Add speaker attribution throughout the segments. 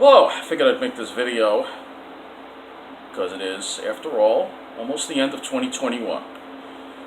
Speaker 1: Hello, I figured I'd make this video because it is, after all, almost the end of 2021.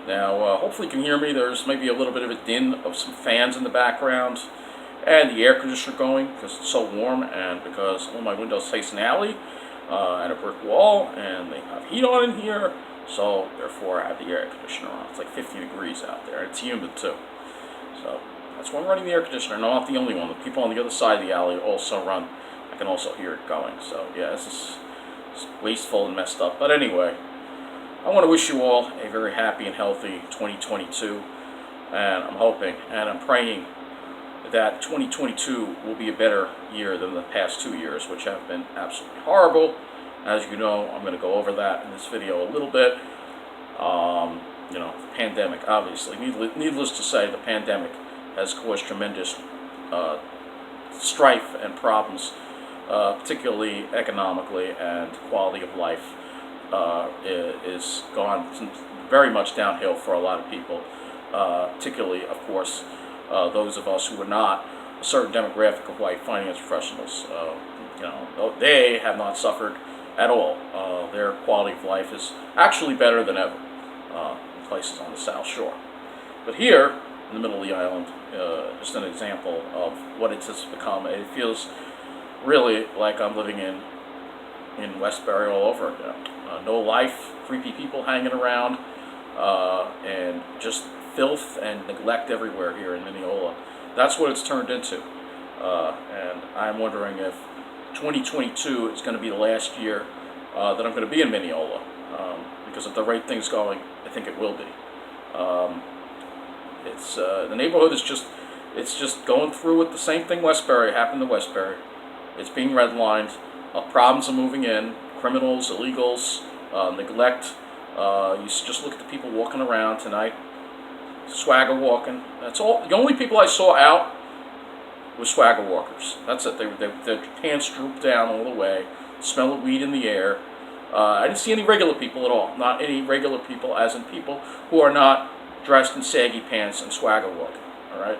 Speaker 1: Now, hopefully you can hear me. There's maybe a little bit of a din of some fans in the background and the air conditioner going because it's so warm and because all my windows face an alley and a brick wall and they have heat on in here, so therefore I have the air conditioner on. It's like 50 degrees out there and it's humid too. So that's why I'm running the air conditioner. No, I'm not the only one. The people on the other side of the alley also run. I can also hear it going. So yeah, this is wasteful and messed up. But anyway, I want to wish you all a very happy and healthy 2022. And I'm hoping and I'm praying that 2022 will be a better year than the past 2 years, which have been absolutely horrible. As you know, I'm going to go over that in this video a little bit. The pandemic, obviously. Needless to say, the pandemic has caused tremendous strife and problems, particularly economically, and quality of life is gone very much downhill for a lot of people, particularly, of course, those of us who are not a certain demographic of white finance professionals. They have not suffered at all. Their quality of life is actually better than ever in places on the South Shore. But here, in the middle of the island, just an example of what it has become. It feels really like I'm living in Westbury all over again. No life, creepy people hanging around, and just filth and neglect everywhere here in Mineola. That's what it's turned into. And I'm wondering if 2022 is going to be the last year that I'm going to be in Mineola. Because at the rate things going, I think it will be. The neighborhood is just going through with the same thing Westbury happened to Westbury. It's being redlined. Problems are moving in. Criminals, illegals, neglect. You just look at the people walking around tonight. Swagger walking. That's all. The only people I saw out were swagger walkers. That's it. Their pants drooped down all the way. Smell of weed in the air. I didn't see any regular people at all. Not any regular people, as in people who are not dressed in saggy pants and swagger walking. All right,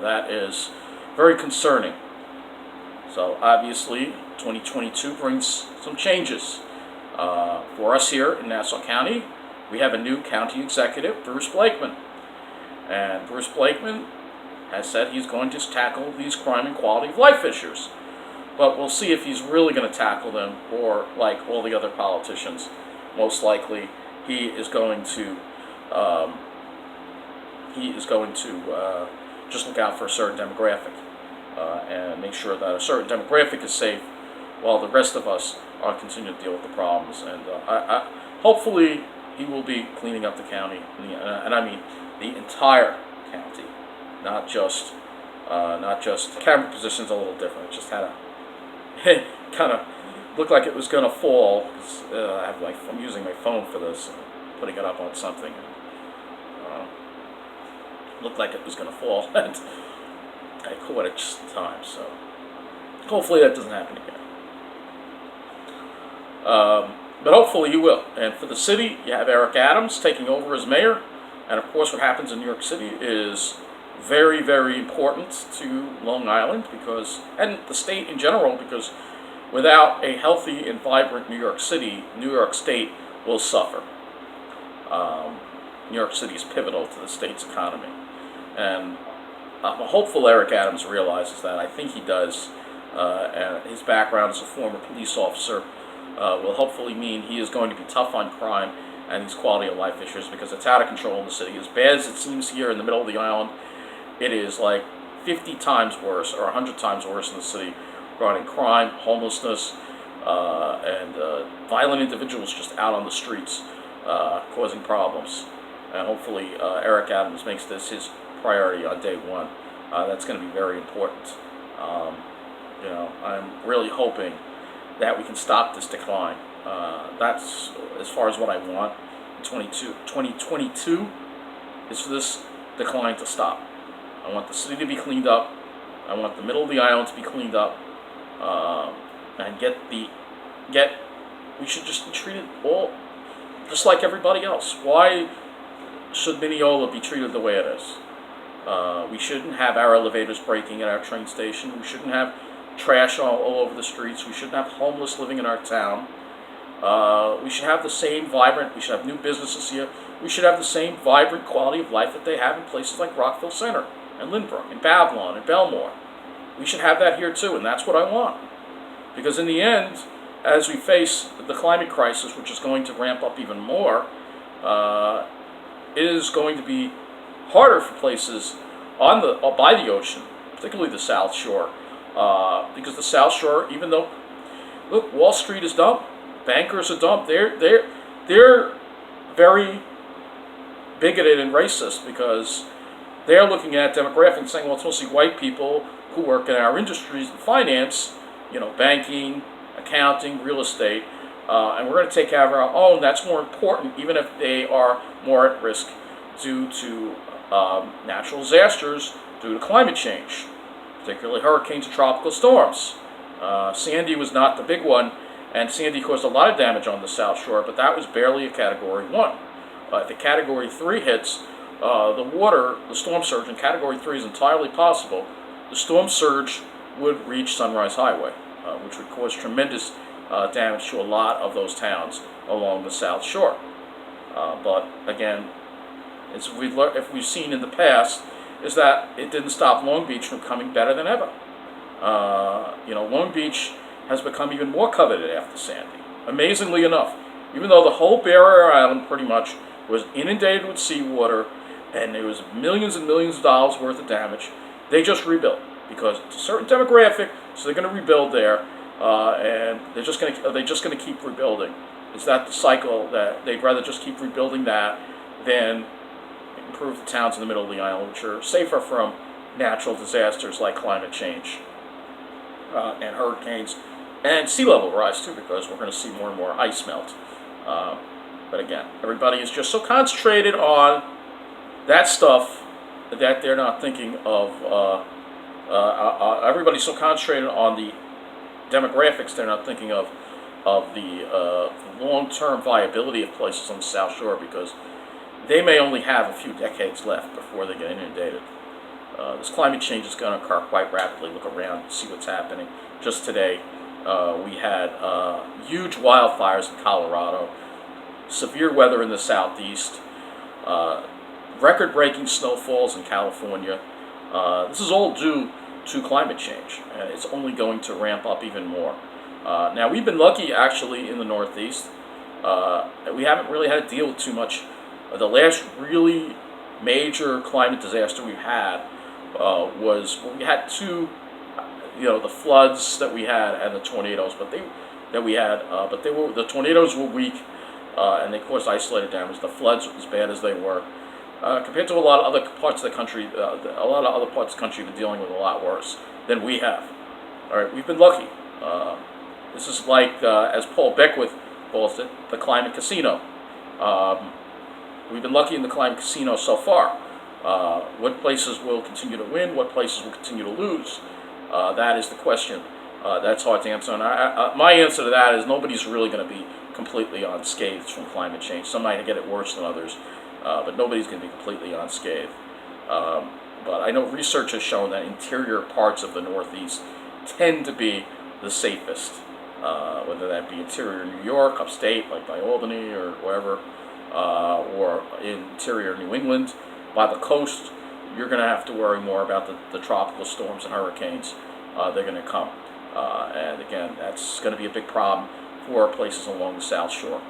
Speaker 1: that is very concerning. So obviously, 2022 brings some changes for us here in Nassau County. We have a new county executive, Bruce Blakeman, and Bruce Blakeman has said he's going to tackle these crime and quality of life issues. But we'll see if he's really going to tackle them, or like all the other politicians, most likely he is going to just look out for a certain demographic and make sure that a certain demographic is safe, while the rest of us are continuing to deal with the problems. And hopefully he will be cleaning up the county, and I mean the entire county, not just the camera position's a little different. It just had it kind of looked like it was going to fall, because I'm using my phone for this, putting it up on something. Looked like it was going to fall, and I caught it just in time, so hopefully that doesn't happen again. But hopefully you will. And for the city, you have Eric Adams taking over as mayor, and of course what happens in New York City is very, very important to Long Island, and the state in general, because without a healthy and vibrant New York City, New York State will suffer. New York City is pivotal to the state's economy. And I'm hopeful Eric Adams realizes that. I think he does. And his background as a former police officer will hopefully mean he is going to be tough on crime and these quality of life issues, because it's out of control in the city. As bad as it seems here in the middle of the island, it is like 50 times worse or 100 times worse in the city regarding crime, homelessness, and violent individuals just out on the streets causing problems. And hopefully Eric Adams makes this his priority on day one. That's going to be very important. I'm really hoping that we can stop this decline. That's as far as what I want. 2022 is for this decline to stop. I want the city to be cleaned up. I want the middle of the island to be cleaned up, and we should just be treated all just like everybody else. Why should Mineola be treated the way it is? We shouldn't have our elevators breaking at our train station. We shouldn't have trash all over the streets. We shouldn't have homeless living in our town. We should have the same vibrant, we should have new businesses here. We should have the same vibrant quality of life that they have in places like Rockville Center and Lynbrook and Babylon and Belmore. We should have that here too, and that's what I want. Because in the end, as we face the climate crisis, which is going to ramp up even more, it is going to be harder for places by the ocean, particularly the South Shore, because the South Shore, even though, look, Wall Street is dumb, bankers are dumb. They're very bigoted and racist because they're looking at demographics and saying, well, it's mostly white people who work in our industries and finance, banking, accounting, real estate, and we're going to take care of our own. That's more important, even if they are more at risk due to natural disasters, due to climate change, particularly hurricanes and tropical storms. Sandy was not the big one, and Sandy caused a lot of damage on the South Shore, but that was barely a Category 1. If the Category 3 hits, the storm surge in Category 3 is entirely possible. The storm surge would reach Sunrise Highway, which would cause tremendous damage to a lot of those towns along the South Shore. But again, if we've seen in the past, is that it didn't stop Long Beach from becoming better than ever. Long Beach has become even more coveted after Sandy. Amazingly enough, even though the whole Barrier Island pretty much was inundated with seawater and there was millions and millions of dollars worth of damage, they just rebuilt because it's a certain demographic, so they're going to rebuild there, and they're just going to keep rebuilding. Is that the cycle that they'd rather just keep rebuilding that than improve the towns in the middle of the island, which are safer from natural disasters like climate change and hurricanes and sea level rise too, because we're going to see more and more ice melt. But again, everybody is just so concentrated on that stuff that they're not thinking of. Everybody's so concentrated on the demographics, they're not thinking of the long-term viability of places on the South Shore, because they may only have a few decades left before they get inundated. This climate change is going to occur quite rapidly. Look around, see what's happening. Just today, we had huge wildfires in Colorado, severe weather in the southeast, record-breaking snowfalls in California. This is all due to climate change, and it's only going to ramp up even more. Now, we've been lucky, actually, in the Northeast. We haven't really had to deal with too much. The last really major climate disaster we've had was when we had the floods that we had and the tornadoes, but the tornadoes were weak, and they caused isolated damage. The floods, as bad as they were, compared to a lot of other parts of the country, a lot of other parts of the country are dealing with a lot worse than we have. All right, we've been lucky. This is like, as Paul Beckwith calls it, the climate casino. We've been lucky in the climate casino so far. What places will continue to win? What places will continue to lose? That is the question. That's hard to answer. And my answer to that is nobody's really going to be completely unscathed from climate change. Some might get it worse than others, but nobody's going to be completely unscathed. But I know research has shown that interior parts of the Northeast tend to be the safest, whether that be interior New York, upstate, like by Albany or wherever, or interior New England. By the coast, you're going to have to worry more about the tropical storms and hurricanes. They're going to come. And again, that's going to be a big problem for places along the South Shore.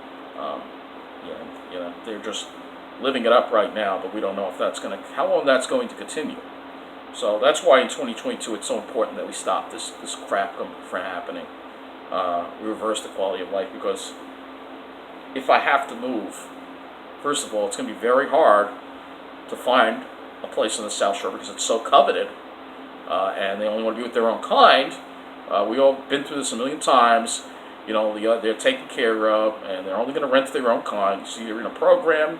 Speaker 1: They're just living it up right now, but we don't know if how long that's going to continue. So that's why in 2022 it's so important that we stop this crap from happening. We reverse the quality of life, because if I have to move, first of all, it's going to be very hard to find a place on the South Shore because it's so coveted, and they only want to be with their own kind. We all been through this a million times. They're taken care of, and they're only going to rent to their own kind. You see, you're in a program,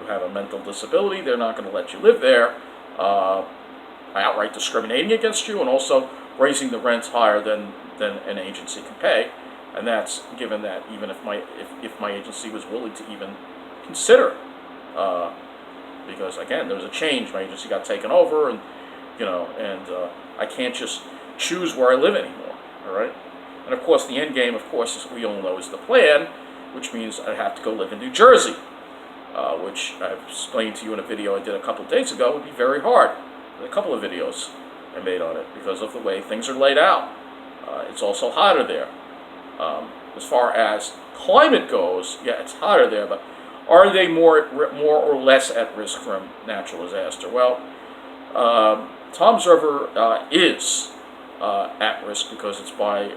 Speaker 1: you have a mental disability, they're not going to let you live there, outright discriminating against you, and also raising the rents higher than an agency can pay. And that's given that even if my agency was willing to even consider because again, there was a change. My agency got taken over, and I can't just choose where I live anymore. All right, and of course, the end game, of course, as we all know, is the plan, which means I have to go live in New Jersey, which I've explained to you in a video I did a couple of days ago. Would be very hard. A couple of videos I made on it because of the way things are laid out. It's also hotter there. As far as climate goes, yeah, it's hotter there, but are they more or less at risk from natural disaster? Well, Tom's River is at risk because it's by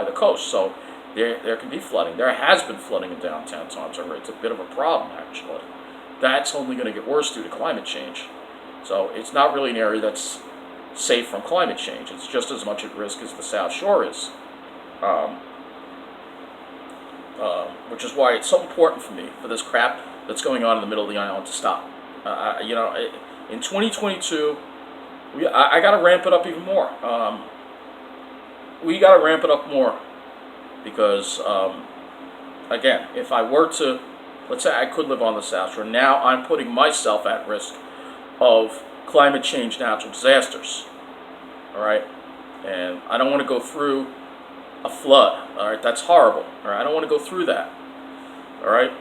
Speaker 1: the coast, so there can be flooding. There has been flooding in downtown Tom's River. It's a bit of a problem, actually. That's only going to get worse due to climate change. So it's not really an area that's safe from climate change. It's just as much at risk as the South Shore is. Which is why it's so important for me, for this crap that's going on in the middle of the island, to stop. In 2022, I got to ramp it up even more. We got to ramp it up more because, again, if I were to, let's say I could live on the South Shore, now I'm putting myself at risk of climate change natural disasters. All right? And I don't want to go through a flood. All right? That's horrible. All right? I don't want to go through that. All right?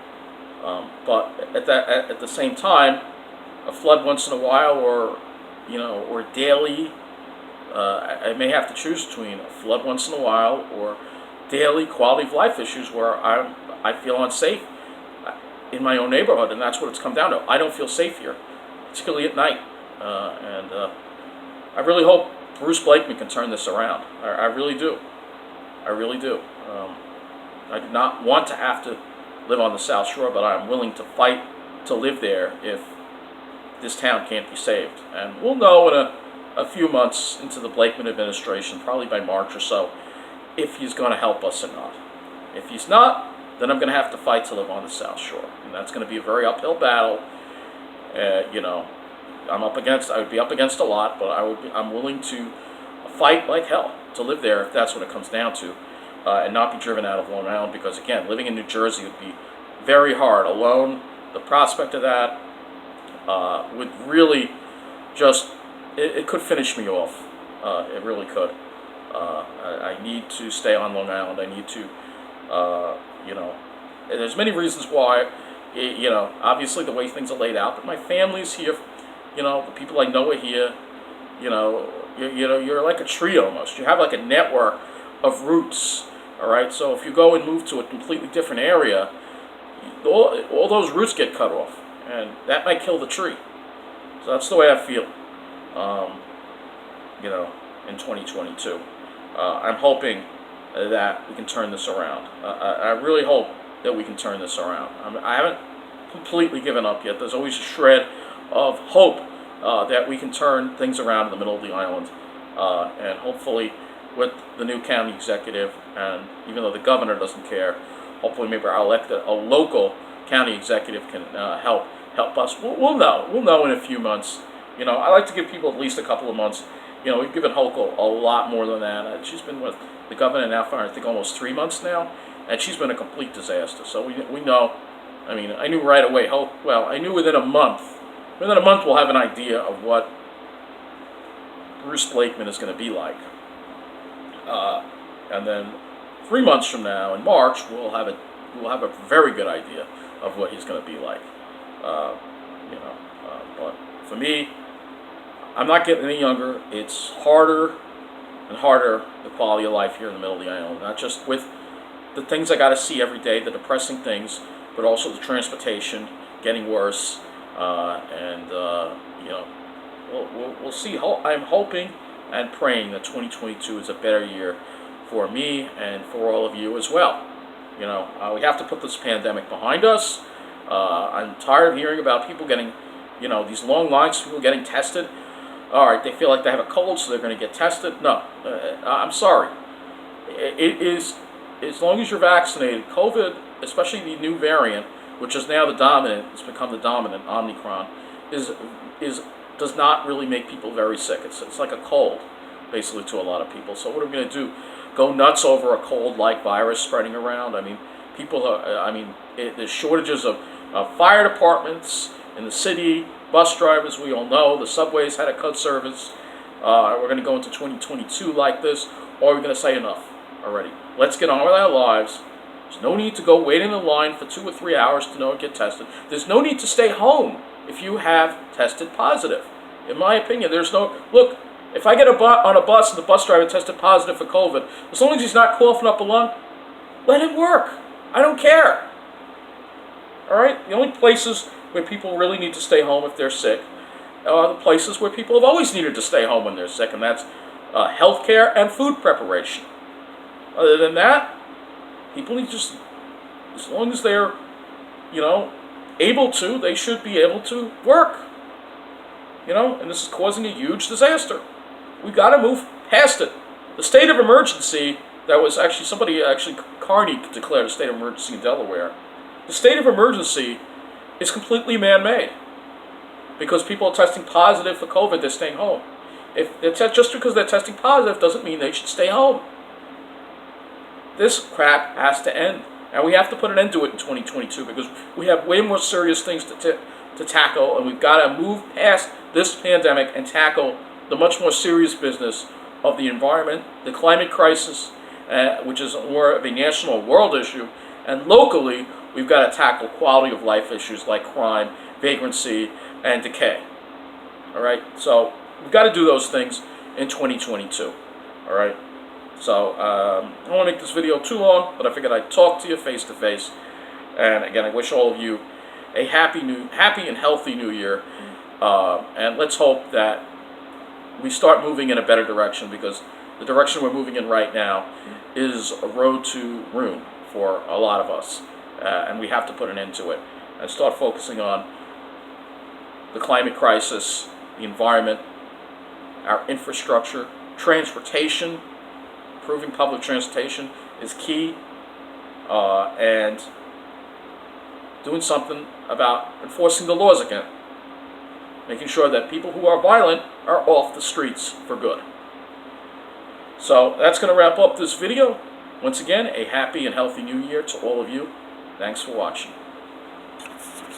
Speaker 1: But at the same time, a flood once in a while, or daily, I may have to choose between a flood once in a while or daily quality of life issues where I feel unsafe in my own neighborhood, and that's what it's come down to. I don't feel safe here, particularly at night, and I really hope Bruce Blakeman can turn this around. I really do. I really do. I do not want to have to live on the South Shore, but I'm willing to fight to live there if this town can't be saved. And we'll know in a few months into the Blakeman administration, probably by March or so, if he's going to help us or not. If he's not, then I'm going to have to fight to live on the South Shore, and that's going to be a very uphill battle. I would be up against a lot, but I'm willing to fight like hell to live there if that's what it comes down to, and not be driven out of Long Island, because again, living in New Jersey would be very hard. Alone, the prospect of that would really just, it could finish me off. It really could. I need to stay on Long Island. I need to, and there's many reasons why, obviously the way things are laid out, but my family's here, the people I know are here, you're like a tree almost. You have like a network of roots, all right? So if you go and move to a completely different area, all those roots get cut off, and that might kill the tree. So that's the way I feel, in 2022. I'm hoping that we can turn this around. I really hope that we can turn this around. I haven't completely given up yet. There's always a shred of hope that we can turn things around in the middle of the island. And hopefully with the new county executive, and even though the governor doesn't care, hopefully maybe our a local county executive can help us. We'll know in a few months. I like to give people at least a couple of months. We've given Hochul a lot more than that. She's been with the governor now for, I think, almost 3 months now, and she's been a complete disaster. So we know. I mean, I knew right away. I knew within a month. Within a month, we'll have an idea of what Bruce Blakeman is going to be like. And then 3 months from now, in March, we'll have a very good idea of what he's going to be like. But for me, I'm not getting any younger. It's harder and harder, the quality of life here in the middle of the island. Not just with the things I got to see every day, the depressing things, but also the transportation getting worse. We'll see. I'm hoping and praying that 2022 is a better year for me and for all of you as well. We have to put this pandemic behind us. I'm tired of hearing about people getting, these long lines, people getting tested. All right, they feel like they have a cold, so they're going to get tested. No, I'm sorry. It is, as long as you're vaccinated, COVID, especially the new variant, which is now the dominant, it's become the dominant, Omicron, does not really make people very sick. It's like a cold, basically, to a lot of people. So what are we going to do? Go nuts over a cold-like virus spreading around? I mean, there's shortages of fire departments in the city, Bus drivers, we all know the subways had a cut service. We're going to go into 2022 like this, or we're going to say enough already. Let's get on with our lives. There's no need to go wait in a line for 2 or 3 hours to get tested. There's no need to stay home if you have tested positive. In my opinion, there's no... Look, if I get on a bus and the bus driver tested positive for COVID, as long as he's not coughing up a lung, let him work. I don't care. All right? The only places where people really need to stay home if they're sick are the places where people have always needed to stay home when they're sick, and that's healthcare and food preparation. Other than that, people need to just, as long as they're, able to, they should be able to work. And this is causing a huge disaster. We've got to move past it. The state of emergency, that was actually, Carney declared a state of emergency in Delaware. The state of emergency is completely man-made. Because people are testing positive for COVID, they're staying home. Just because they're testing positive doesn't mean they should stay home. This crap has to end. And we have to put an end to it in 2022 because we have way more serious things to tackle, and we've got to move past this pandemic and tackle the much more serious business of the environment, the climate crisis, which is more of a national world issue, and locally we've got to tackle quality of life issues like crime, vagrancy, and decay. All right, so we've got to do those things in 2022. All right, so I don't want to make this video too long, but I figured I'd talk to you face to face. And again, I wish all of you a happy and healthy new year. And let's hope that we start moving in a better direction, because the direction we're moving in right now is a road to ruin for a lot of us. And we have to put an end to it and start focusing on the climate crisis, the environment, our infrastructure, transportation. Improving public transportation is key, and doing something about enforcing the laws again. Making sure that people who are violent are off the streets for good. So that's going to wrap up this video. Once again, a happy and healthy new year to all of you. Thanks for watching.